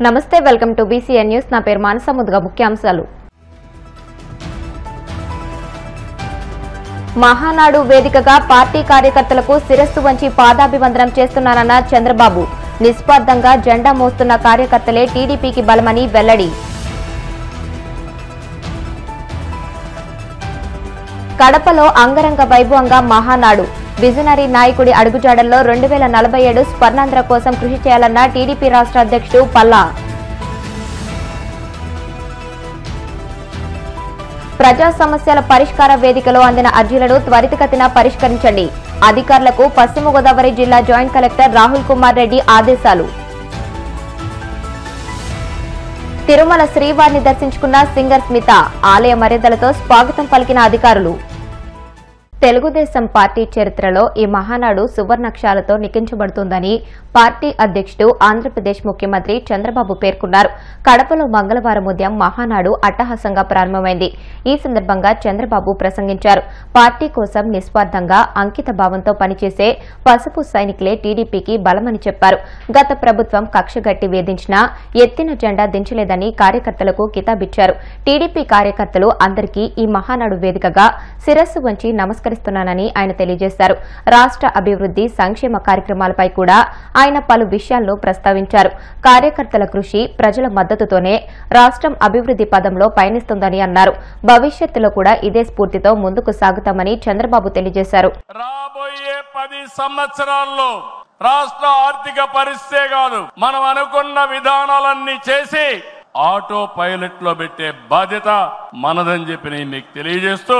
నమస్తే welcome to BCN news నా పేరు మానస ముందుగా ముఖ్యాంశాలు మహానాడు వేదికగా పార్టీ కార్యకర్తలకు శిరస్సు వంచి పాదాభివందనం చేస్తున్నారన్న చంద్రబాబు నిస్వార్థంగా జెండా మోస్తున్న కార్యకర్తలే టీడీపీకి బలమని వెల్లడి కడపలో అంగరంగ వైభవంగా మహానాడు విజనరీ నాయకుడి అడుగుజాడల్లో 2047 స్వర్ణాంధ్ర కోసం కృషి చేయాలన్న టీడీపీ రాష్ట్ర అధ్యక్షుడు పల్లా ప్రజా సమస్యల పరిష్కార వేదికలో అందిన అర్జీలను త్వరితగతిన పరిష్కరించండి అధికారులకు పశ్చిమ గోదావరి జిల్లా జాయింట్ కలెక్టర్ రాహుల్ కుమార్ రెడ్డి ఆదేశాలు తిరుమల శ్రీవారిని దర్శించుకున్న సింగర్ స్మిత ఆలయ మర్యాదలతో స్వాగతం పలికిన అధికారులు తెలుగుదేశం పార్టీ చరిత్రలో ఈ మహానాడు సువర్ణాక్షరాలతో లిఖించబడుతుందని పార్టీ అధ్యక్షుడు ఆంధ్రప్రదేశ్ ముఖ్యమంత్రి చంద్రబాబు పేర్కొన్నారు. కడపలో మంగళవారం ఉదయం మహానాడు అట్టహాసంగా ప్రారంభమైంది. ఈ సందర్భంగా చంద్రబాబు ప్రసంగించారు. పార్టీ కోసం నిస్వార్థంగా అంకిత భావంతో పనిచేసే పసుపు సైనికులే టీడీపీకి బలమని చెప్పారు. గత ప్రభుత్వం కక్షగట్టి వేధించినా ఎత్తిన జెండా దించలేదని కార్యకర్తలకు కితాబిచ్చారు. టీడీపీ కార్యకర్తలు అందరికీ ఈ మహానాడు వేదికగా శిరస్సు వంచి నమస్కరిస్తున్నానని ఆయన తెలియజేశారు. రాష్ట్ర అభివృద్ది సంక్షేమ కార్యక్రమాలపై కూడా ఆయన పలు విషయాలను ప్రస్తావించారు. కార్యకర్తల కృషి ప్రజల మద్దతుతోనే రాష్ట్రం అభివృద్ది పదంలో పయనిస్తుందని అన్నారు. భవిష్యత్తులో కూడా ఇదే స్ఫూర్తితో ముందుకు సాగుతామని చంద్రబాబు తెలియజేశారు. రాబోయే 10 సంవత్సరాల్లో రాష్ట్ర ఆర్థిక పరిస్థితే కాదు మనం అనుకున్న విధానాలన్నీ చేసి ఆటో పైలట్ లో పెట్టే బాధ్యత మనదని చెప్పి నేను మీకు తెలియజేస్తూ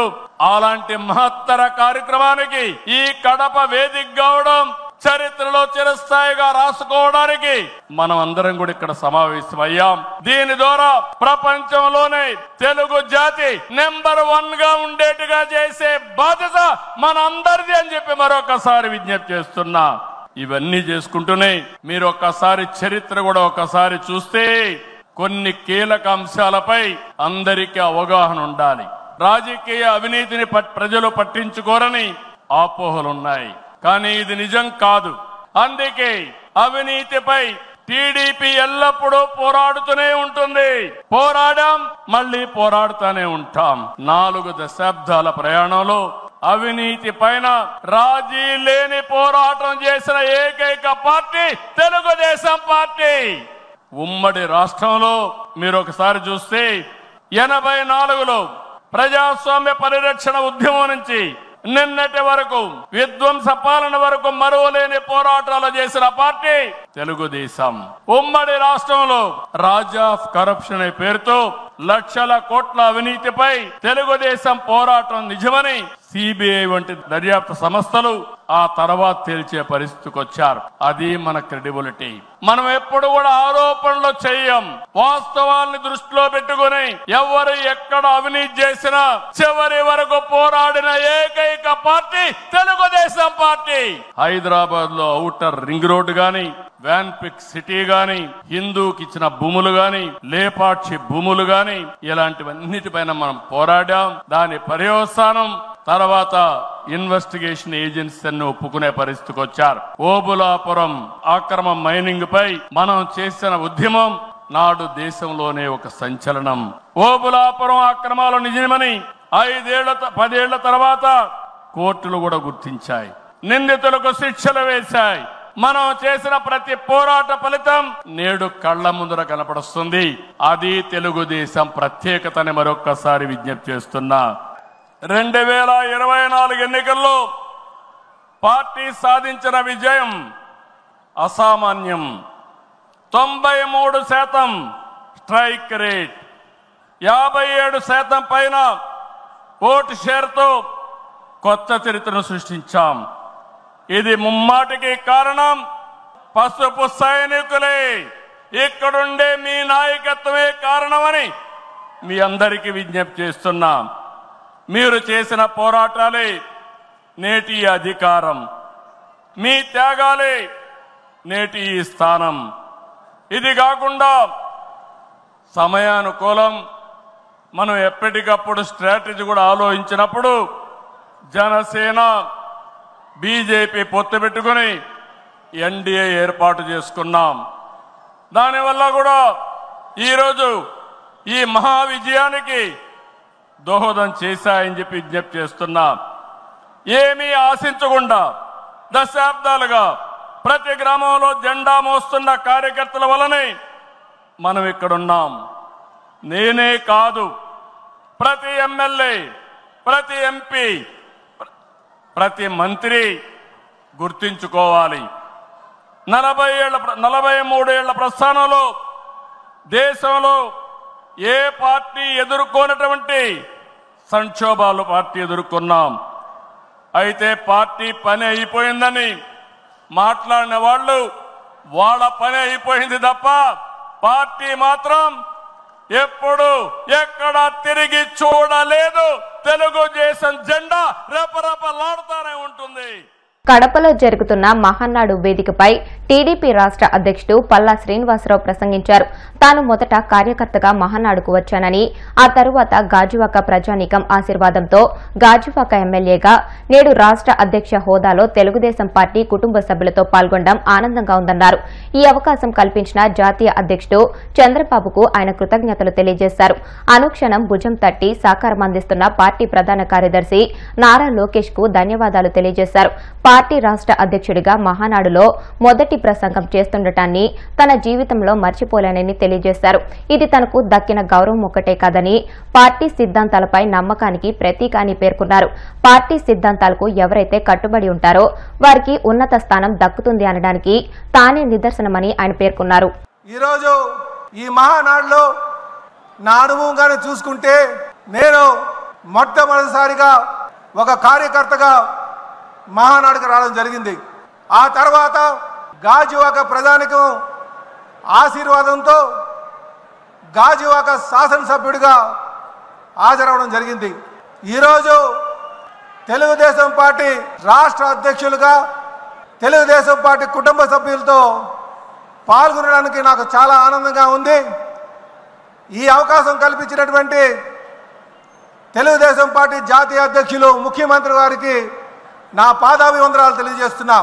అలాంటి మహత్తర కార్యక్రమానికి ఈ కడప వేదిక కావడం చరిత్రలో చిరస్థాయిగా రాసుకోవడానికి మనం అందరం కూడా ఇక్కడ సమావేశమయ్యాం. దీని ద్వారా ప్రపంచంలోనే తెలుగు జాతి నెంబర్ 1 గా ఉండేట్టుగా చేసే బాధ్యత మన అందరిది అని చెప్పి మరొకసారి విజ్ఞప్తి చేస్తున్నా. ఇవన్నీ చేసుకుంటూనే మీరు ఒక్కసారి చరిత్ర కూడా ఒకసారి చూస్తే కొన్ని కీలక అంశాలపై అందరికీ అవగాహన ఉండాలి. రాజకీయ అవినీతిని ప్రజలు పట్టించుకోరని అపోహలున్నాయి, కానీ ఇది నిజం కాదు. అందుకే అవినీతిపై టీడీపీ ఎల్లప్పుడూ పోరాడుతూనే ఉంటుంది. పోరాడాం, మళ్లీ పోరాడుతూనే ఉంటాం. 4 దశాబ్దాల ప్రయాణంలో అవినీతి పైన రాజీ లేని పోరాటం చేసిన ఏకైక పార్టీ తెలుగుదేశం పార్టీ. ఉమ్మడి రాష్ట్రంలో మీరు ఒకసారి చూస్తే 84లో ప్రజాస్వామ్య పరిరక్షణ ఉద్యమం నుంచి నిన్నటి వరకు విధ్వంస పాలన వరకు మరువలేని పోరాటాలు చేసిన పార్టీ తెలుగుదేశం. ఉమ్మడి రాష్ట్రంలో రాజా ఆఫ్ కరప్షన్ అనే పేరుతో లక్షల కోట్ల అవినీతిపై తెలుగుదేశం పోరాటం నిజమని సిబిఐ వంటి దర్యాప్తు సంస్థలు ఆ తర్వాత తేల్చే పరిస్థితికి వచ్చారు. అది మన క్రెడిబిలిటీ. మనం ఎప్పుడు కూడా ఆరోపణలు చేయం. వాస్తవాల్ని దృష్టిలో పెట్టుకుని ఎవరు ఎక్కడ అవినీతి చేసినా చివరి వరకు పోరాడిన ఏకైక పార్టీ తెలుగుదేశం పార్టి. హైదరాబాద్ లో ఔటర్ రింగ్ రోడ్డు గాని, వ్యాన్పిక్ సిటీ గాని, హిందూకి ఇచ్చిన భూములు గాని, లేపాక్షి భూములు గాని, ఇలాంటివన్నిటిపైన మనం పోరాడాం. దాని పర్యవసానం తర్వాత ఇన్వెస్టిగేషన్ ఏజెన్సీ అన్ని ఒప్పుకునే పరిస్థితికి వచ్చారు. ఓబులాపురం అక్రమ మైనింగ్ పై మనం చేసిన ఉద్యమం నాడు దేశంలోనే ఒక సంచలనం. ఓబులాపురం అక్రమాలు నిజమని 10 ఏళ్ల తర్వాత కోర్టులు కూడా గుర్తించాయి. నిందితులకు శిక్షలు వేశాయి. మనం చేసిన ప్రతి పోరాట ఫలితం నేడు కళ్ల ముందర కనపడుస్తుంది. అది తెలుగుదేశం ప్రత్యేకతని మరొక్కసారి విజ్ఞప్తి చేస్తున్నా. 2024 ఎన్నికల్లో పార్టీ సాధించిన విజయం అసామాన్యం. 93% స్ట్రైక్ రేట్, 57% పైన ఓటు షేర్తో కొత్త చరిత్రను సృష్టించాం. ఇది ముమ్మాటికి కారణం పసుపు సైనికులే. ఇక్కడుండే మీ నాయకత్వమే కారణమని మీ అందరికీ విజ్ఞప్తి చేస్తున్నాం. మీరు చేసిన పోరాటాలే నేటి అధికారం, మీ త్యాగాలే నేటి ఈ స్థానం. ఇది కాకుండా సమయానుకూలం మనం ఎప్పటికప్పుడు స్ట్రాటజీ కూడా ఆలోచించినప్పుడు జనసేన బీజేపీ పొత్తు పెట్టుకుని ఎన్డీఏ ఏర్పాటు చేసుకున్నాం. దానివల్ల కూడా ఈరోజు ఈ మహా విజయానికి దోహదం చేశాయని చెప్పి విజ్ఞప్తి చేస్తున్నా. ఏమీ ఆశించకుండా దశాబ్దాలుగా ప్రతి గ్రామంలో జెండా మోస్తున్న కార్యకర్తల వలనే మనం ఇక్కడున్నాం. నేనే కాదు, ప్రతి ఎమ్మెల్యే, ప్రతి ఎంపీ, ప్రతి మంత్రి గుర్తించుకోవాలి. 43 ఏళ్ల ప్రస్థానంలో దేశంలో ఏ పార్టీ ఎదుర్కొన్నటువంటి సంక్షోభాలు పార్టీ ఎదుర్కొన్నాం. అయితే పార్టీ పని అయిపోయిందని మాట్లాడిన వాళ్ళు వాళ్ళ పని అయిపోయింది తప్ప పార్టీ మాత్రం ఎప్పుడు ఎక్కడ తిరిగి చూడలేదు. తెలుగుదేశం జెండా రెపరెపలాడుతూనే ఉంటుంది. కడపలో జరుగుతున్న మహానాడు వేదికపై టీడీపీ రాష్ట్ర అధ్యక్షుడు పల్లా శ్రీనివాసరావు ప్రసంగించారు. తాను మొదట కార్యకర్తగా మహానాడుకు వచ్చానని, ఆ తరువాత గాజువాక ప్రజానీకం ఆశీర్వాదంతో గాజువాక ఎమ్మెల్యేగా, నేడు రాష్ట్ర అధ్యక్ష హోదాలో తెలుగుదేశం పార్టీ కుటుంబ సభ్యులతో పాల్గొనడం ఆనందంగా ఉందన్నారు. ఈ అవకాశం కల్పించిన జాతీయ అధ్యక్షుడు చంద్రబాబుకు ఆయన కృతజ్ఞతలు తెలియజేశారు. అనుక్షణం భుజం తట్టి సహకారం అందిస్తున్న పార్టీ ప్రధాన కార్యదర్శి నారా లోకేష్ కు ధన్యవాదాలు తెలియజేశారు. పార్టీ రాష్ట్ర అధ్యక్షుడిగా మహానాడులో మొదటి ప్రసంగం చేస్తుండటాన్ని తన జీవితంలో మర్చిపోలేనని తెలియజేశారు. ఇది తనకు దక్కిన గౌరవం ఒక్కటే కాదని, పార్టీ సిద్ధాంతాలపై నమ్మకానికి ప్రతీక అని పేర్కొన్నారు. పార్టీ సిద్ధాంతాలకు ఎవరైతే కట్టుబడి ఉంటారో వారికి ఉన్నత స్థానం దక్కుతుంది అనడానికి తానే నిదర్శనమని ఆయన పేర్కొన్నారు. ఈరోజు ఈ మహానాడులో నా అనుభవంగానే చూసుకుంటే నేను మొట్టమొదటిసారిగా ఒక కార్యకర్తగా మహానాడుకు రావడం జరిగింది. ఆ తర్వాత గాజువాక ప్రజానికం ఆశీర్వాదంతో గాజువాక శాసనసభ్యుడిగా హాజరవడం జరిగింది. ఈరోజు తెలుగుదేశం పార్టీ రాష్ట్ర అధ్యక్షులుగా తెలుగుదేశం పార్టీ కుటుంబ సభ్యులతో పాల్గొనడానికి నాకు చాలా ఆనందంగా ఉంది. ఈ అవకాశం కల్పించినటువంటి తెలుగుదేశం పార్టీ జాతీయ అధ్యక్షులు ముఖ్యమంత్రి గారికి నా పాదాభివందనాలు తెలియజేస్తున్నా.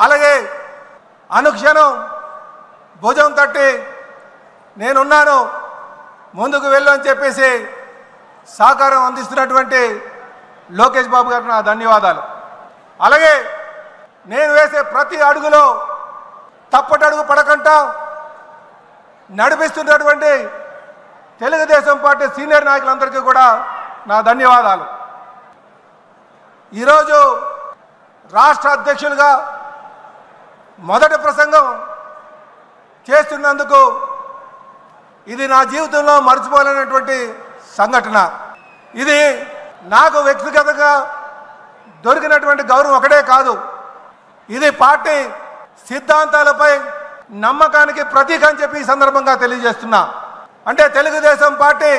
అలాగే అనుక్షణం భుజం తట్టి నేనున్నాను, ముందుకు వెళ్ళు అని చెప్పేసి సహకారం అందిస్తున్నటువంటి లోకేష్ బాబు గారికి నా ధన్యవాదాలు. అలాగే నేను వేసే ప్రతి అడుగులో తప్పటడుగు పడకుండా నడిపిస్తున్నటువంటి తెలుగుదేశం పార్టీ సీనియర్ నాయకులందరికీ కూడా నా ధన్యవాదాలు. ఈరోజు రాష్ట్ర అధ్యక్షులుగా మొదటి ప్రసంగం చేస్తున్నందుకు ఇది నా జీవితంలో మర్చిపోలేనటువంటి సంఘటన. ఇది నాకు వ్యక్తిగతంగా దొరికినటువంటి గౌరవం ఒకటే కాదు, ఇది పార్టీ సిద్ధాంతాలపై నమ్మకానికి ప్రతీక అని చెప్పి ఈ సందర్భంగా తెలియజేస్తున్నా. అంటే తెలుగుదేశం పార్టీ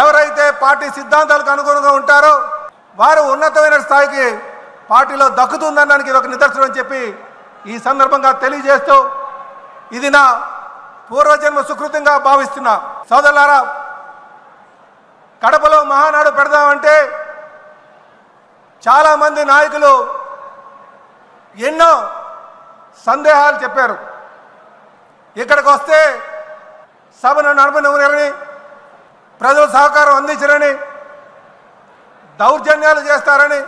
ఎవరైతే పార్టీ సిద్ధాంతాలకు అనుగుణంగా ఉంటారో వారు ఉన్నతమైన స్థాయికి పార్టీలో దక్కుతుందనడానికి ఇది ఒక నిదర్శనం అని చెప్పి ఈ సందర్భంగా తెలియజేస్తూ ఇది నా పూర్వజన్మ సుకృతంగా భావిస్తున్నా. సోదరులారా, కడపలో మహానాడు పెడదామంటే చాలామంది నాయకులు ఎన్నో సందేహాలు చెప్పారు. ఇక్కడికి వస్తే సభను నడపనివ్వరని, ప్రజలు సహకారం అందించరని, దౌర్జన్యాలు చేస్తారని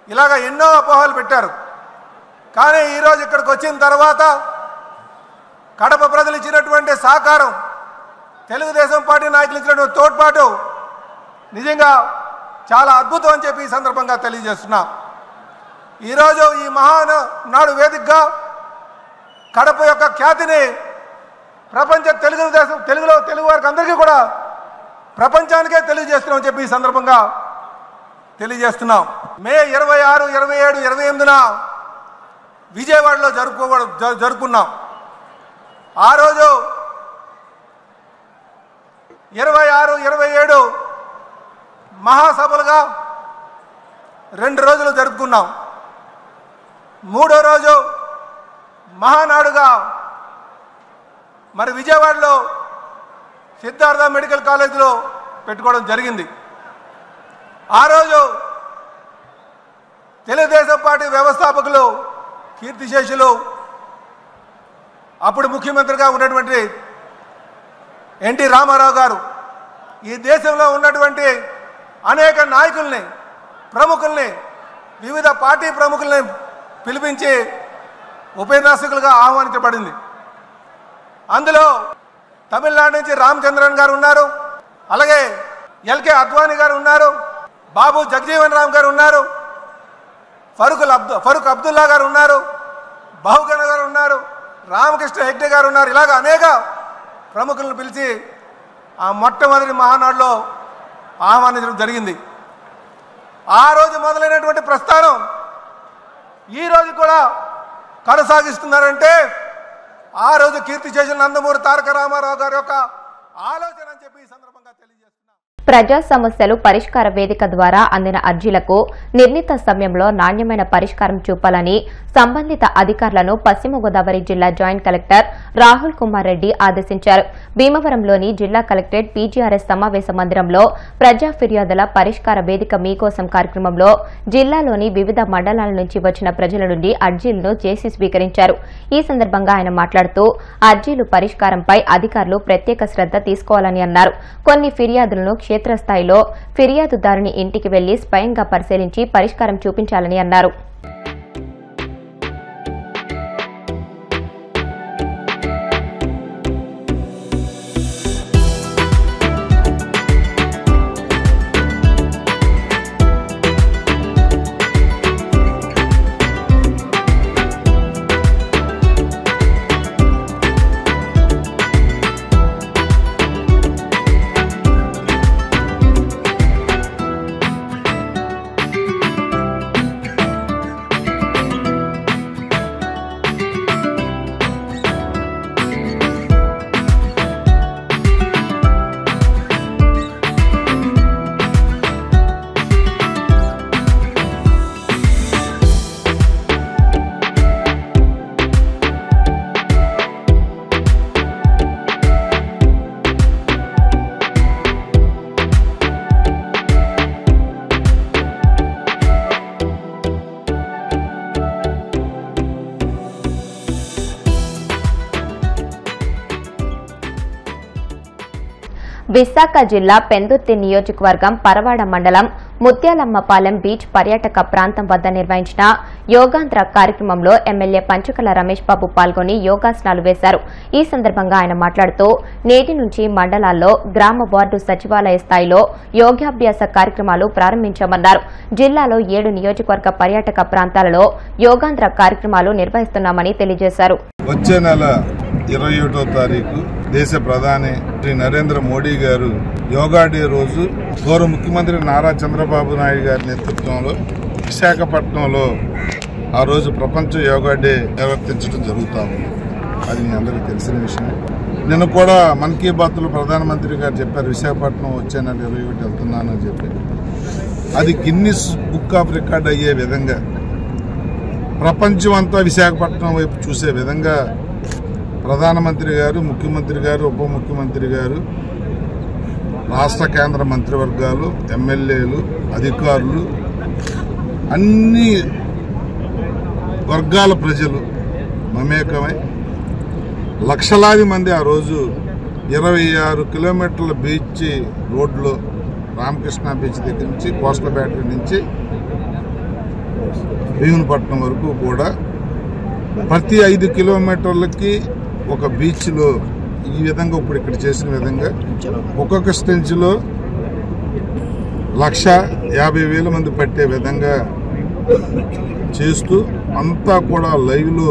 ఇలాగ ఎన్నో అపోహలు పెట్టారు. కానీ ఈరోజు ఇక్కడికి వచ్చిన తర్వాత కడప ప్రజలు ఇచ్చినటువంటి సహకారం, తెలుగుదేశం పార్టీ నాయకులు ఇచ్చినటువంటి తోడ్పాటు నిజంగా చాలా అద్భుతం అని చెప్పి ఈ సందర్భంగా తెలియజేస్తున్నా. ఈరోజు ఈ మహానాడు వేదికగా కడప యొక్క ఖ్యాతిని ప్రపంచ తెలుగు వారికి అందరికీ కూడా ప్రపంచానికే తెలియజేస్తున్నామని చెప్పి ఈ సందర్భంగా తెలియజేస్తున్నాం. మే 26, 27, 28న విజయవాడలో జరుపుకున్నాం. ఆ రోజు 26, 27 మహాసభలుగా 2 రోజులు జరుపుకున్నాం. 3వ రోజు మహానాడుగా మరి విజయవాడలో సిద్ధార్థ మెడికల్ కాలేజీలో పెట్టుకోవడం జరిగింది. ఆ రోజు తెలుగుదేశం పార్టీ వ్యవస్థాపకులు కీర్తిశేషులు అప్పుడు ముఖ్యమంత్రిగా ఉన్నటువంటి ఎన్టీ రామారావు గారు ఈ దేశంలో ఉన్నటువంటి అనేక నాయకుల్ని, ప్రముఖుల్ని, వివిధ పార్టీ ప్రముఖుల్ని పిలిపించి ఉపన్యాసకులుగా ఆహ్వానించబడింది. అందులో తమిళనాడు నుంచి రామచంద్రన్ గారు ఉన్నారు, అలాగే ఎల్కే అద్వానీ గారు ఉన్నారు, బాబు జగజీవన్ రామ్ గారు ఉన్నారు, ఫరూక్ అబ్దుల్లా గారు ఉన్నారు, బహుగణ గారు ఉన్నారు, రామకృష్ణ హెగ్డే గారు ఉన్నారు. ఇలాగ అనేక ప్రముఖులను పిలిచి ఆ మొట్టమొదటి మహానాడులో ఆహ్వానించడం జరిగింది. ఆ రోజు మొదలైనటువంటి ప్రస్థానం ఈ రోజు కూడా కొనసాగిస్తున్నారంటే ఆ రోజు కీర్తి చేసిన నందమూరి తారక రామారావు గారి యొక్క ఆలోచన అని చెప్పి ఈ సందర్భంగా తెలియజేస్తున్నారు. ప్రజా సమస్యలు పరిష్కార వేదిక ద్వారా అందిన అర్జీలకు నిర్ణీత సమయంలో నాణ్యమైన పరిష్కారం చూపాలని సంబంధిత అధికారులను పశ్చిమ గోదావరి జిల్లా జాయింట్ కలెక్టర్ రాహుల్ కుమార్ రెడ్డి ఆదేశించారు. భీమవరంలోని జిల్లా కలెక్టరేట్ పీజీఆర్ఎస్ సమావేశ మందిరంలో ప్రజా ఫిర్యాదుల పరిష్కార వేదిక మీకోసం కార్యక్రమంలో జిల్లాలోని వివిధ మండలాల నుంచి వచ్చిన ప్రజల నుండి అర్జీలను చేసి స్వీకరించారు. ఈ సందర్భంగా ఆయన మాట్లాడుతూ అర్జీలు పరిష్కారంపై అధికారులు ప్రత్యేక శ్రద్ధ తీసుకోవాలని అన్నారు. కొన్ని ఫిర్యాదులను క్షేత్రస్థాయిలో ఫిర్యాదుదారుని ఇంటికి వెళ్లి స్వయంగా పరిశీలించి పరిష్కారం చూపించాలని అన్నారు. విశాఖ జిల్లా పెందుర్తి నియోజకవర్గం పరవాడ మండలం ముత్యాలమ్మపాలెం బీచ్ పర్యాటక ప్రాంతం వద్ద నిర్వహించిన యోగాంధ్ర కార్యక్రమంలో ఎమ్మెల్యే పంచుకల రమేష్ బాబు పాల్గొని యోగాసనాలు వేశారు. ఈ సందర్భంగా ఆయన మాట్లాడుతూ నేటి నుంచి మండలాల్లో గ్రామ వార్డు సచివాలయ స్థాయిలో యోగాభ్యాస కార్యక్రమాలు ప్రారంభించామన్నారు. జిల్లాలో 7 నియోజకవర్గ పర్యాటక ప్రాంతాలలో యోగాంధ్ర కార్యక్రమాలు నిర్వహిస్తున్నామని తెలియజేశారు. వచ్చే నెల 21వ తారీఖు దేశ ప్రధాని శ్రీ నరేంద్ర మోడీ గారు యోగా డే రోజు గౌరవ ముఖ్యమంత్రి నారా చంద్రబాబు నాయుడు గారి నేతృత్వంలో విశాఖపట్నంలో ఆ రోజు ప్రపంచ యోగా డే నిర్వర్తించడం జరుగుతూ ఉంది. అది మీ అందరికీ తెలిసిన విషయం. నిన్న కూడా మన్ కీ బాత్లో ప్రధానమంత్రి గారు చెప్పారు, విశాఖపట్నం వచ్చే నెల 21 వెళ్తున్నానని చెప్పి. అది గిన్నిస్ బుక్ ఆఫ్ రికార్డ్ అయ్యే విధంగా ప్రపంచం అంతా విశాఖపట్నం వైపు చూసే విధంగా ప్రధానమంత్రి గారు, ముఖ్యమంత్రి గారు, ఉప ముఖ్యమంత్రి గారు, రాష్ట్ర కేంద్ర మంత్రివర్గాలు, ఎమ్మెల్యేలు, అధికారులు, అన్ని వర్గాల ప్రజలు మమేకమై లక్షలాది మంది ఆ రోజు 26 కిలోమీటర్ల బీచ్ రోడ్లో రామకృష్ణ బీచ్ దగ్గర నుంచి కోస్టల్ బ్యాటరీ నుంచి భీమునిపట్నం వరకు కూడా ప్రతి 5 కిలోమీటర్లకి ఒక బీచ్లో ఈ విధంగా ఇప్పుడు ఇక్కడ చేసిన విధంగా ఒక్కొక్క స్టెంచ్లో 150,000 మంది పట్టే విధంగా చేస్తూ అంతా కూడా లైవ్లో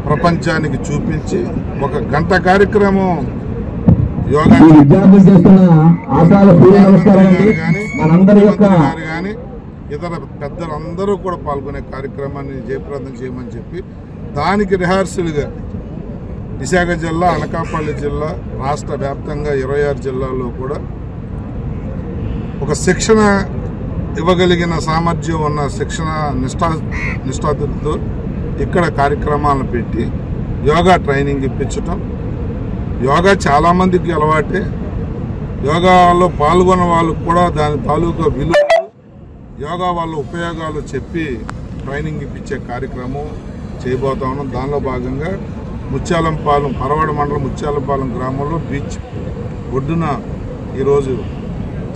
ప్రపంచానికి చూపించి 1 గంట కార్యక్రమం యోగా కానీ ఇతర పెద్దలందరూ కూడా పాల్గొనే కార్యక్రమాన్ని జయప్రదం చేయమని చెప్పి దానికి రిహార్సల్గా విశాఖ జిల్లా, అనకాపల్లి జిల్లా, రాష్ట్ర వ్యాప్తంగా 26 జిల్లాల్లో కూడా ఒక శిక్షణ ఇవ్వగలిగిన సామర్థ్యం ఉన్న శిక్షణ నిష్ఠాతులతో ఇక్కడ కార్యక్రమాలను పెట్టి యోగా ట్రైనింగ్ ఇప్పించటం. యోగా చాలామందికి అలవాటే. యోగాలో పాల్గొన్న వాళ్ళకు కూడా దాని తాలూకా విలువ, యోగా వాళ్ళ ఉపయోగాలు చెప్పి ట్రైనింగ్ ఇప్పించే కార్యక్రమం చేయబోతా ఉన్నాం. దానిలో భాగంగా ముత్యాలంపాలెం పరవాడ మండలం ముత్యాలంపాలెం గ్రామంలో బీచ్ ఒడ్డున ఈరోజు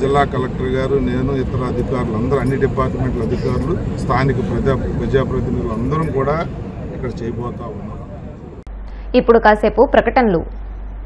జిల్లా కలెక్టర్ గారు, నేను, ఇతర అధికారులు అందరూ, అన్ని డిపార్ట్మెంట్ల అధికారులు, స్థానిక ప్రజాప్రతినిధులు అందరం కూడా ఇక్కడ చేయబోతా ఉన్నాం. ఇప్పుడు కాసేపు ప్రకటనలు.